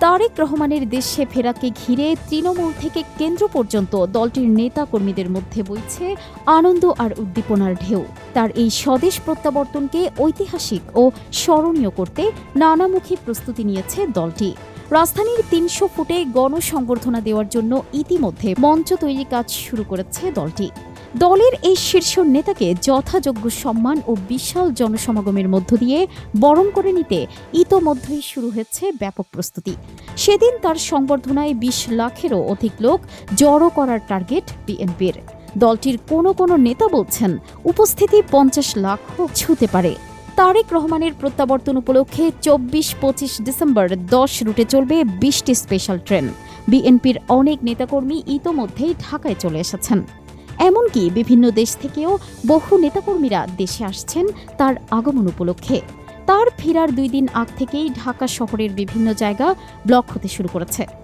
তারেক রহমানের দেশে ফেরাকে ঘিরে তৃণমূল থেকে কেন্দ্র পর্যন্ত দলটির নেতা কর্মীদের মধ্যে বইছে আনন্দ আর উদ্দীপনার ঢেউ। তার এই স্বদেশ প্রত্যাবর্তনকে ঐতিহাসিক ও স্মরণীয় করতে নানামুখী প্রস্তুতি নিয়েছে দলটি। রাজধানীর ৩০০ ফুটে গণসংবর্ধনা দেওয়ার জন্য ইতিমধ্যে মঞ্চ তৈরির কাজ শুরু করেছে দলটি। দলের এই শীর্ষ নেতাকে যথাযোগ্য সম্মান ও বিশাল জনসমাগমের মধ্য দিয়ে বরণ করে নিতে ইতোমধ্যেই শুরু হয়েছে ব্যাপক প্রস্তুতি। সেদিন তার সংবর্ধনায় ২০ লাখেরও অধিক লোক জড়ো করার টার্গেট বিএনপির। দলটির কোনো নেতা বলছেন উপস্থিতি ৫০ লাখও ছুঁতে পারে। তারেক রহমানের প্রত্যাবর্তন উপলক্ষে ২৪-২৫ ডিসেম্বর ১০ রুটে চলবে ২০টি স্পেশাল ট্রেন। বিএনপির অনেক নেতাকর্মী ইতোমধ্যেই ঢাকায় চলে এসেছেন। এমনকি বিভিন্ন দেশ থেকেও বহু নেতাকর্মীরা দেশে আসছেন তার আগমন উপলক্ষে। তার ফেরার ২ দিন আগ থেকেই ঢাকা শহরের বিভিন্ন জায়গা ব্লক হতে শুরু করেছে।